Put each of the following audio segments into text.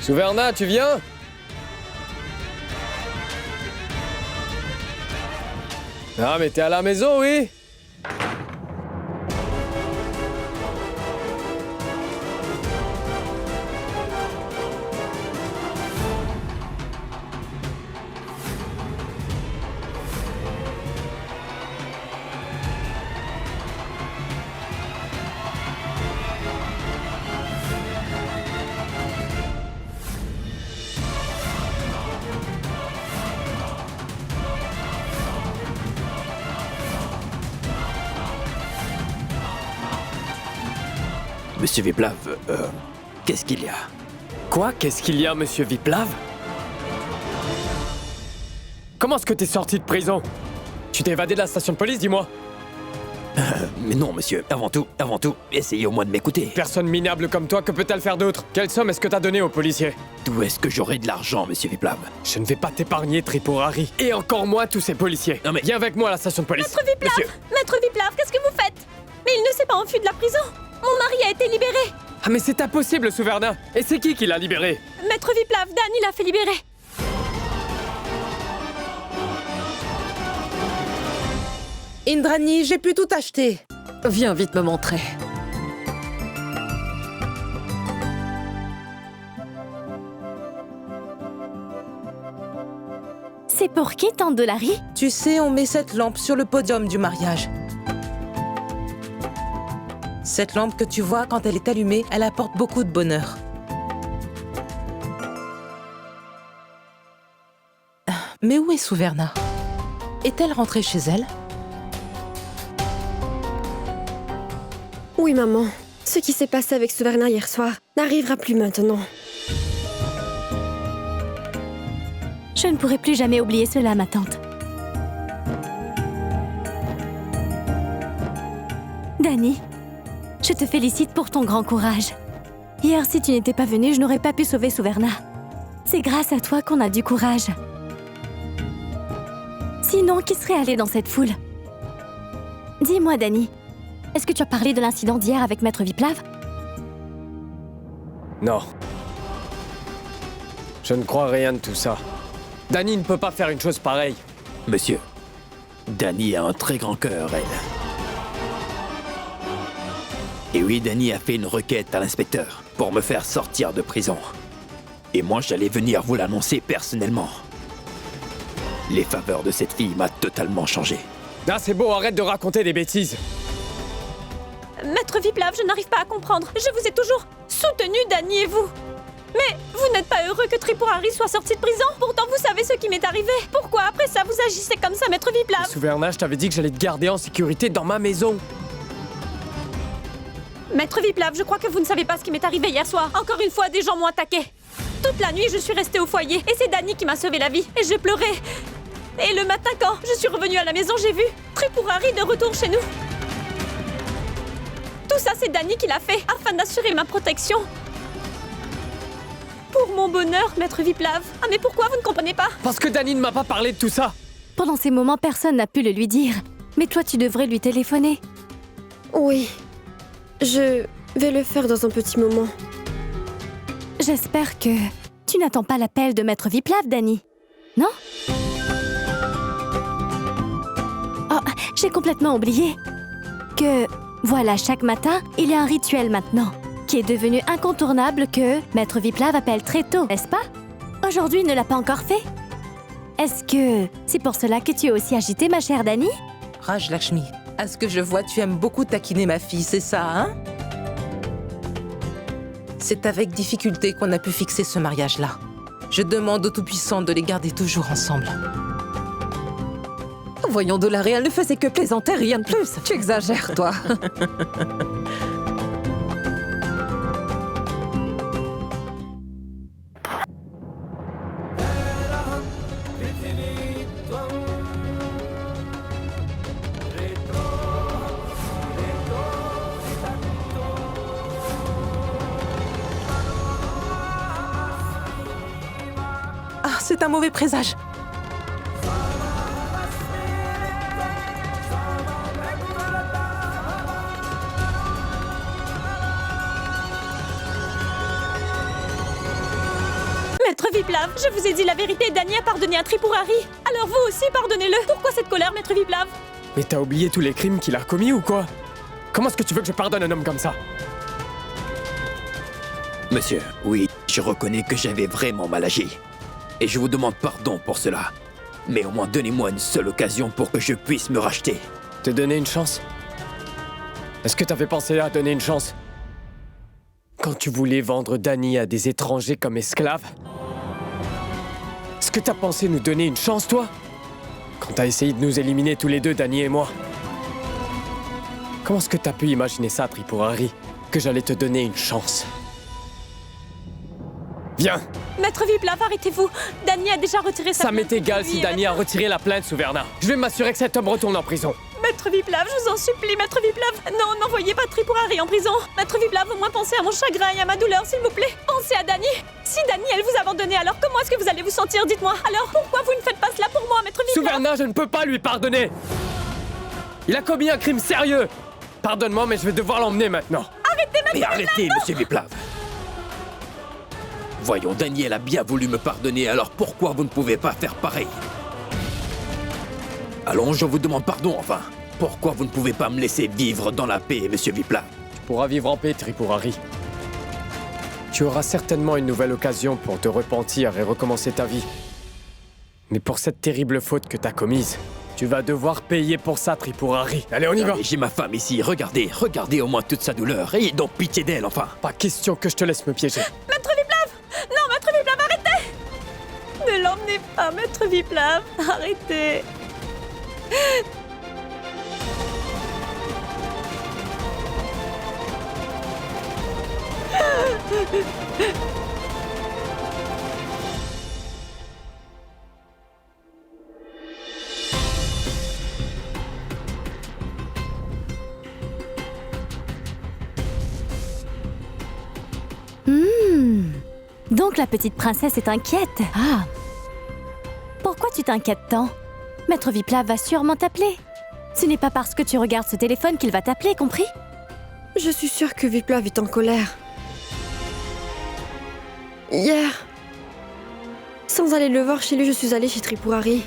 Souverna, tu viens? Ah, mais t'es à la maison, oui? Monsieur Viplav, qu'est-ce qu'il y a? Quoi? Qu'est-ce qu'il y a, monsieur Viplav? Comment est-ce que t'es sorti de prison? Tu t'es évadé de la station de police, dis-moi. Mais non, monsieur. Avant tout, essayez au moins de m'écouter. Personne minable comme toi, que peut-elle faire d'autre? Quelle somme est-ce que t'as donnée aux policiers? D'où est-ce que j'aurai de l'argent, monsieur Viplav? Je ne vais pas t'épargner, Tripurari. Et encore moins tous ces policiers. Non mais... Viens avec moi à la station de police. Maître Viplav! Monsieur. Maître Viplav, qu'est-ce que vous faites? Mais il ne s'est pas enfui de la prison! Mon mari a été libéré! Ah mais c'est impossible, Souverna. Et c'est qui l'a libéré? Maître Viplav, Dany l'a fait libérer! Indrani, j'ai pu tout acheter. Viens vite me montrer. C'est pour qui tant de dollars? Tu sais, on met cette lampe sur le podium du mariage. Cette lampe que tu vois, quand elle est allumée, elle apporte beaucoup de bonheur. Mais où est Souverna? Est-elle rentrée chez elle? Oui, maman. Ce qui s'est passé avec Souverna hier soir n'arrivera plus maintenant. Je ne pourrai plus jamais oublier cela, ma tante. Dany, je te félicite pour ton grand courage. Hier, si tu n'étais pas venu, je n'aurais pas pu sauver Souverna. C'est grâce à toi qu'on a du courage. Sinon, qui serait allé dans cette foule? Dis-moi, Dany, est-ce que tu as parlé de l'incident d'hier avec Maître Viplav? Non. Je ne crois rien de tout ça. Dany ne peut pas faire une chose pareille. Monsieur, Dany a un très grand cœur, elle. Et oui, Dany a fait une requête à l'inspecteur pour me faire sortir de prison. Et moi, j'allais venir vous l'annoncer personnellement. Les faveurs de cette fille m'a totalement changé. Ah, c'est beau, arrête de raconter des bêtises. Maître Viplav, je n'arrive pas à comprendre. Je vous ai toujours soutenu, Dany et vous. Mais vous n'êtes pas heureux que Tripurari soit sorti de prison? Pourtant, vous savez ce qui m'est arrivé. Pourquoi après ça, vous agissez comme ça, Maître Viplav? Souverna, je t'avais dit que j'allais te garder en sécurité dans ma maison. Maître Viplav, je crois que vous ne savez pas ce qui m'est arrivé hier soir. Encore une fois, des gens m'ont attaqué. Toute la nuit, je suis restée au foyer. Et c'est Dany qui m'a sauvé la vie. Et je pleurais. Et le matin, quand je suis revenue à la maison, j'ai vu Tripurari de retour chez nous. Tout ça, c'est Dany qui l'a fait, afin d'assurer ma protection. Pour mon bonheur, Maître Viplav. Ah, mais pourquoi vous ne comprenez pas? Parce que Dany ne m'a pas parlé de tout ça. Pendant ces moments, personne n'a pu le lui dire. Mais toi, tu devrais lui téléphoner. Oui. Je vais le faire dans un petit moment. J'espère que tu n'attends pas l'appel de Maître Viplav, Dany. Non? Oh, j'ai complètement oublié que, voilà, chaque matin, il y a un rituel maintenant, qui est devenu incontournable que Maître Viplav appelle très tôt, n'est-ce pas? Aujourd'hui, il ne l'a pas encore fait. Est-ce que c'est pour cela que tu es aussi agitée, ma chère Dany? Raj Lakshmi, à ce que je vois, tu aimes beaucoup taquiner ma fille, c'est ça, hein? C'est avec difficulté qu'on a pu fixer ce mariage-là. Je demande au Tout-Puissant de les garder toujours ensemble. Voyons, Dollari, elle ne faisait que plaisanter, rien de plus. Tu exagères, toi. Ah, c'est un mauvais présage. Viplav, je vous ai dit la vérité, Dany a pardonné à Tripurari. Alors vous aussi, pardonnez-le. Pourquoi cette colère, maître Viplav? Mais t'as oublié tous les crimes qu'il a commis ou quoi? Comment est-ce que tu veux que je pardonne un homme comme ça? Monsieur, oui, je reconnais que j'avais vraiment mal agi. Et je vous demande pardon pour cela. Mais au moins donnez-moi une seule occasion pour que je puisse me racheter. Te donner une chance? Est-ce que t'avais pensé à donner une chance? Quand tu voulais vendre Dany à des étrangers comme esclaves? Est-ce que t'as pensé nous donner une chance, toi? Quand t'as essayé de nous éliminer tous les deux, Dany et moi? Comment est-ce que t'as pu imaginer ça, Tripurari? Que j'allais te donner une chance? Viens! Maître Viplav, arrêtez-vous. Dany a déjà retiré sa Ça plainte m'est égal contre si lui, Dany a retiré la plainte sous Verna. Je vais m'assurer que cet homme retourne en prison. Maître Viplav, je vous en supplie, Maître Viplav. Non, n'envoyez pas Tripurari en prison. Maître Viplav, au moins pensez à mon chagrin et à ma douleur, s'il vous plaît. Pensez à Dany. Si Dany, elle vous a abandonné, alors comment est-ce que vous allez vous sentir? Dites-moi. Alors, pourquoi vous ne faites pas cela pour moi, Maître Sous Viplav? Verna, je ne peux pas lui pardonner. Il a commis un crime sérieux. Pardonne-moi, mais je vais devoir l'emmener maintenant. Mais arrêtez, monsieur Viplav. Voyons, Daniel a bien voulu me pardonner, alors pourquoi vous ne pouvez pas faire pareil? Allons, je vous demande pardon, enfin. Pourquoi vous ne pouvez pas me laisser vivre dans la paix, monsieur Viplav? Tu pourras vivre en paix, Tripurari. Tu auras certainement une nouvelle occasion pour te repentir et recommencer ta vie. Mais pour cette terrible faute que t'as commise, tu vas devoir payer pour ça, Tripurari. Allez, on y va. Mais j'ai ma femme ici, regardez, regardez au moins toute sa douleur. Ayez donc pitié d'elle, enfin. Pas question que je te laisse me piéger. Maître Viplav! Non, Maître Viplav, arrêtez! Ne l'emmenez pas, Maître Viplav. Arrêtez. Donc la petite princesse est inquiète. Ah. Pourquoi tu t'inquiètes tant? Maître Viplav va sûrement t'appeler. Ce n'est pas parce que tu regardes ce téléphone qu'il va t'appeler, compris? Je suis sûre que Viplav est en colère. Hier, sans aller le voir chez lui, je suis allée chez Tripurari.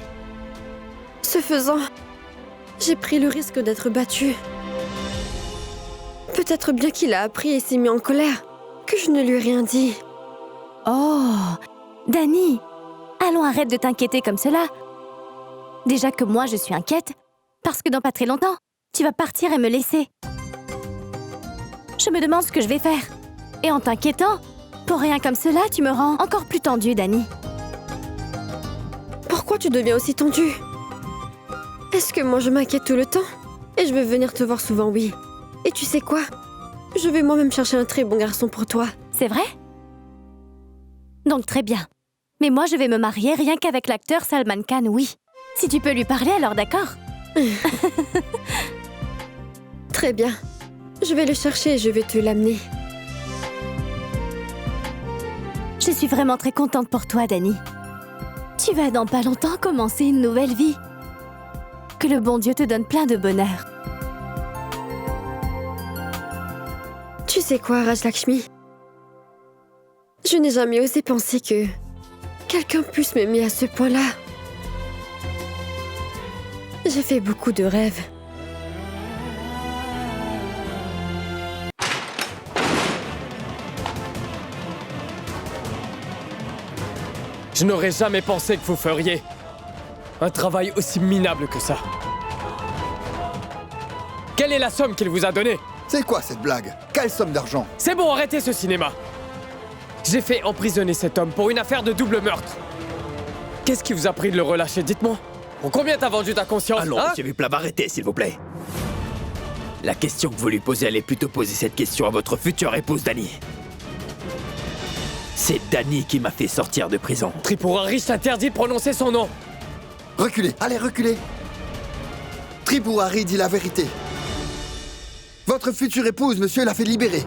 Ce faisant, j'ai pris le risque d'être battue. Peut-être bien qu'il a appris et s'est mis en colère, que je ne lui ai rien dit. Oh, Dany, allons, arrête de t'inquiéter comme cela. Déjà que moi je suis inquiète, parce que dans pas très longtemps, tu vas partir et me laisser. Je me demande ce que je vais faire. Et en t'inquiétant, pour rien comme cela, tu me rends encore plus tendue, Dany. Pourquoi tu deviens aussi tendue? Est-ce que moi je m'inquiète tout le temps? Et je veux venir te voir souvent, oui. Et tu sais quoi? Je vais moi-même chercher un très bon garçon pour toi. C'est vrai? Donc très bien. Mais moi je vais me marier rien qu'avec l'acteur Salman Khan, oui. Si tu peux lui parler, alors d'accord. Très bien. Je vais le chercher et je vais te l'amener. Je suis vraiment très contente pour toi, Dany. Tu vas dans pas longtemps commencer une nouvelle vie. Que le bon Dieu te donne plein de bonheur. Tu sais quoi, Rajlakshmi? Je n'ai jamais osé penser que quelqu'un puisse m'aimer à ce point-là. J'ai fait beaucoup de rêves. Je n'aurais jamais pensé que vous feriez un travail aussi minable que ça. Quelle est la somme qu'il vous a donnée? C'est quoi cette blague? Quelle somme d'argent? C'est bon, arrêtez ce cinéma. J'ai fait emprisonner cet homme pour une affaire de double meurtre. Qu'est-ce qui vous a pris de le relâcher? Dites-moi. Pour combien t'as vendu ta conscience? Allons, hein? monsieur Viplav, arrêtez, s'il vous plaît. La question que vous lui posez, allez plutôt poser cette question à votre future épouse, Dany. C'est Dany qui m'a fait sortir de prison. Tripurari t'interdit de prononcer son nom. Reculez, allez, reculez. Tripurari dit la vérité. Votre future épouse, monsieur, l'a fait libérer.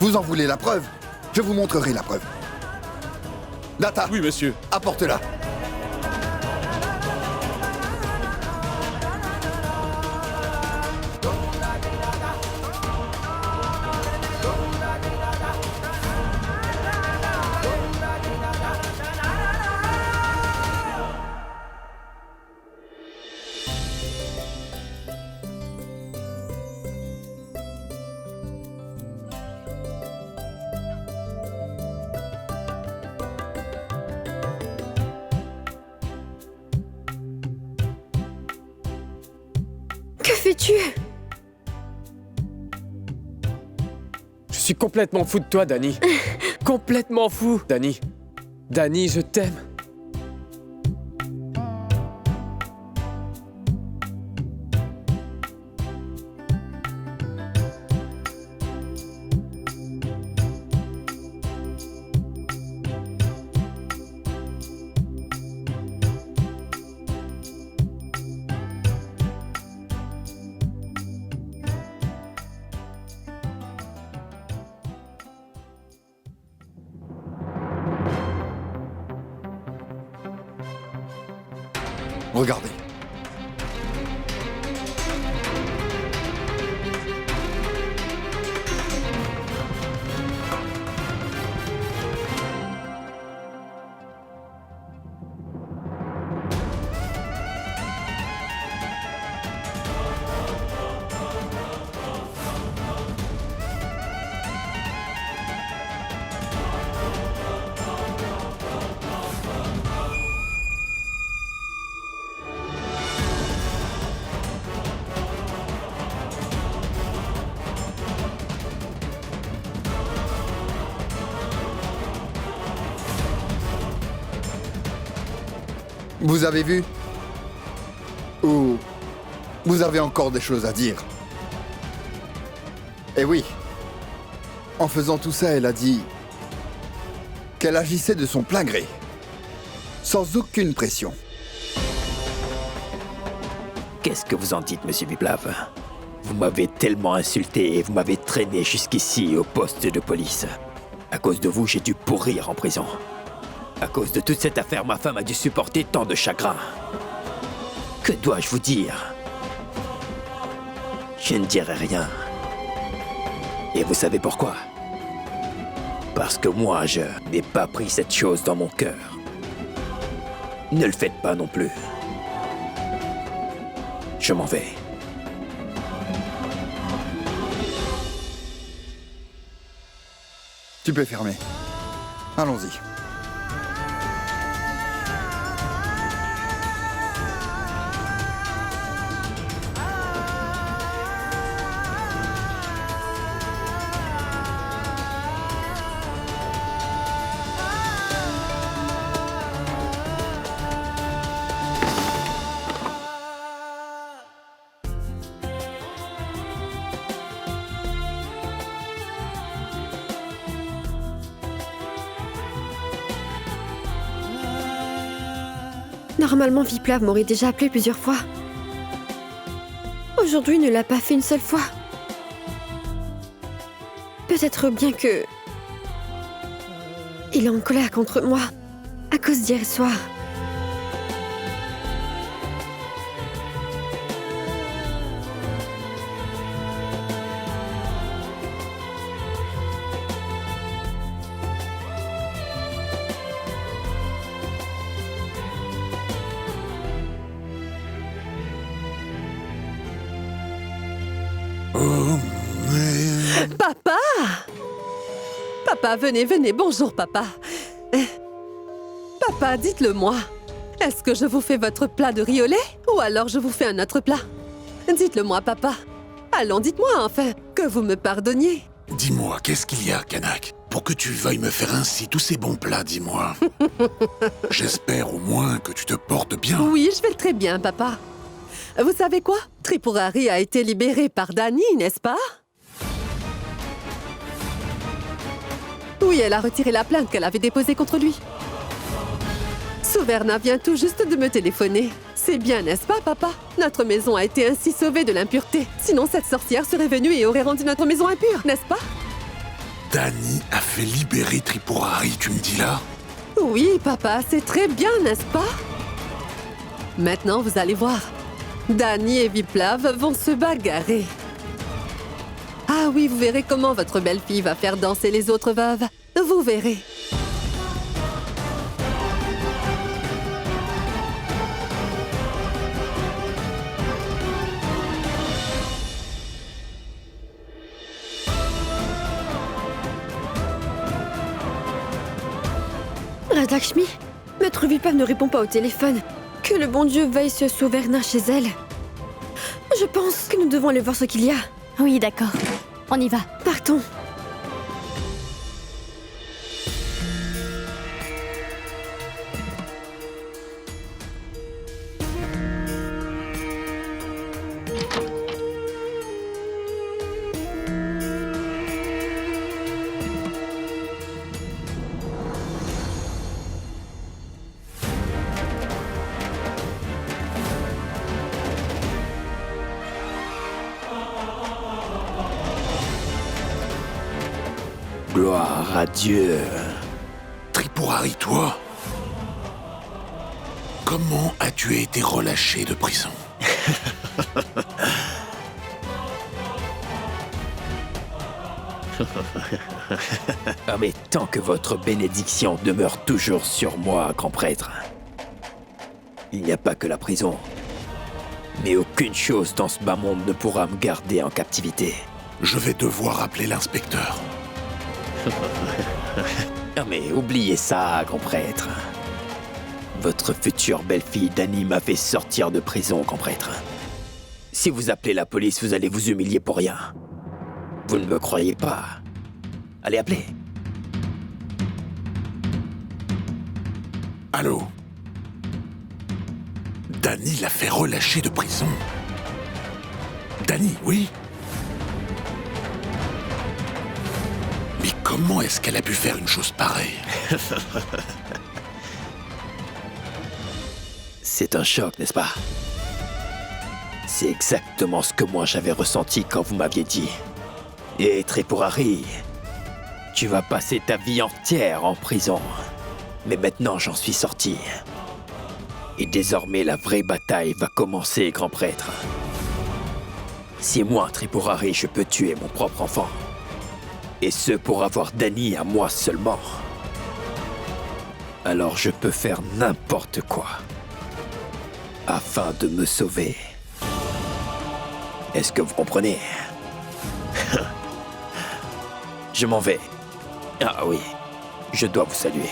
Vous en voulez la preuve? Je vous montrerai la preuve. Data. Oui, monsieur. Apporte-la. Que fais-tu? Je suis complètement fou de toi, Dani. Complètement fou, Dani. Dani, je t'aime. Regardez. Vous avez vu? Ou vous avez encore des choses à dire? Eh oui. En faisant tout ça, elle a dit qu'elle agissait de son plein gré, sans aucune pression. Qu'est-ce que vous en dites, monsieur Viplav? Vous m'avez tellement insulté et vous m'avez traîné jusqu'ici au poste de police. À cause de vous, j'ai dû pourrir en prison. À cause de toute cette affaire, ma femme a dû supporter tant de chagrin. Que dois-je vous dire? Je ne dirai rien. Et vous savez pourquoi? Parce que moi, je n'ai pas pris cette chose dans mon cœur. Ne le faites pas non plus. Je m'en vais. Tu peux fermer. Allons-y. Normalement, Viplav m'aurait déjà appelé plusieurs fois. Aujourd'hui, il ne l'a pas fait une seule fois. Peut-être bien que... il est en colère contre moi, à cause d'hier soir. Papa! Papa, venez, venez, bonjour papa. Papa, dites-le-moi. Est-ce que je vous fais votre plat de riz au lait ou alors je vous fais un autre plat? Dites-le-moi, papa. Allons, dites-moi enfin, que vous me pardonniez. Dis-moi, qu'est-ce qu'il y a, Kanak? Pour que tu veuilles me faire ainsi tous ces bons plats, dis-moi. J'espère au moins que tu te portes bien. Oui, je vais très bien, papa. Vous savez quoi? Tripurari a été libérée par Dani, n'est-ce pas? Oui, elle a retiré la plainte qu'elle avait déposée contre lui. Suverna vient tout juste de me téléphoner. C'est bien, n'est-ce pas, papa? Notre maison a été ainsi sauvée de l'impureté. Sinon, cette sorcière serait venue et aurait rendu notre maison impure, n'est-ce pas? Dani a fait libérer Tripurari, tu me dis là? Oui, papa, c'est très bien, n'est-ce pas? Maintenant, vous allez voir. Dani et Viplav vont se bagarrer. Ah oui, vous verrez comment votre belle-fille va faire danser les autres veuves. Vous verrez. Radhakshmi, Maître Viplav ne répond pas au téléphone. Que le bon Dieu veille sur Suverna chez elle. Je pense que nous devons aller voir ce qu'il y a. Oui, d'accord. On y va. Partons. Gloire à Dieu. Tripurari, toi? Comment as-tu été relâché de prison? Ah mais tant que votre bénédiction demeure toujours sur moi, grand prêtre. Il n'y a pas que la prison. Mais aucune chose dans ce bas monde ne pourra me garder en captivité. Je vais devoir appeler l'inspecteur. Ah mais oubliez ça, grand prêtre. Votre future belle-fille Dani m'a fait sortir de prison, grand prêtre. Si vous appelez la police, vous allez vous humilier pour rien. Vous ne me croyez pas? Allez, appelez. Allô? Dani l'a fait relâcher de prison. Dani, oui? Mais comment est-ce qu'elle a pu faire une chose pareille? C'est un choc, n'est-ce pas? C'est exactement ce que moi j'avais ressenti quand vous m'aviez dit. Et Tripurari, tu vas passer ta vie entière en prison. Mais maintenant j'en suis sorti. Et désormais la vraie bataille va commencer, grand prêtre. Si moi, Tripurari, je peux tuer mon propre enfant, et ce pour avoir Dani à moi seulement, alors je peux faire n'importe quoi afin de me sauver. Est-ce que vous comprenez? Je m'en vais. Ah oui, je dois vous saluer.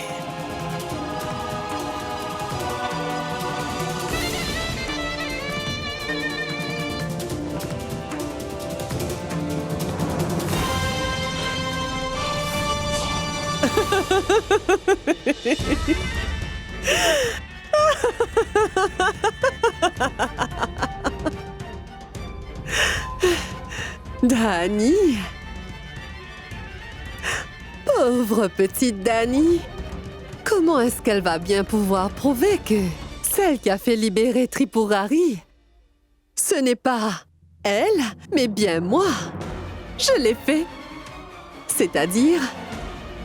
Dani? Pauvre petite Dani. Comment est-ce qu'elle va bien pouvoir prouver que celle qui a fait libérer Tripurari, ce n'est pas elle, mais bien moi? Je l'ai fait. C'est-à-dire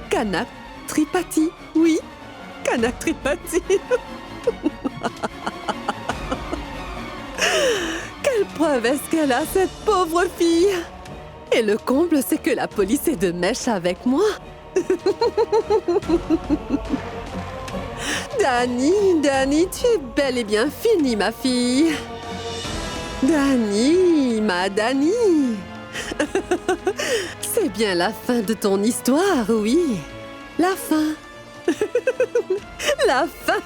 Kanak Tripati. Oui, Kanak Tripati. Quelle preuve est-ce qu'elle a, cette pauvre fille? Et le comble, c'est que la police est de mèche avec moi. Dani, tu es bel et bien finie, ma fille. Dani, ma Dani. C'est bien la fin de ton histoire, oui. La fin. La fin.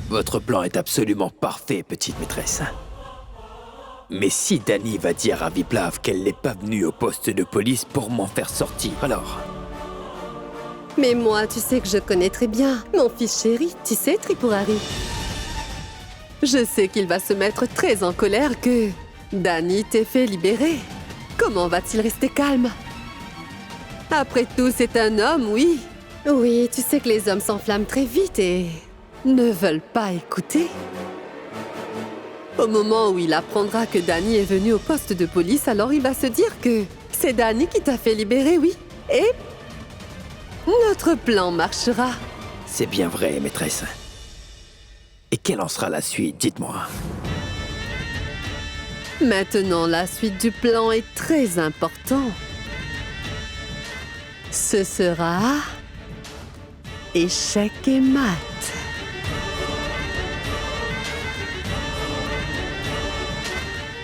Votre plan est absolument parfait, petite maîtresse. Mais si Dani va dire à Viplav qu'elle n'est pas venue au poste de police pour m'en faire sortir, alors... Mais moi, tu sais que je connais très bien mon fils chéri, tu sais, Tripurari. Je sais qu'il va se mettre très en colère que Dani t'ait fait libérer. Comment va-t-il rester calme? Après tout, c'est un homme, oui. Oui, tu sais que les hommes s'enflamment très vite et ne veulent pas écouter. Au moment où il apprendra que Dani est venu au poste de police, alors il va se dire que c'est Dani qui t'a fait libérer, oui. Et notre plan marchera. C'est bien vrai, maîtresse. Et quelle en sera la suite, dites-moi? Maintenant, la suite du plan est très importante. Ce sera échec et mat.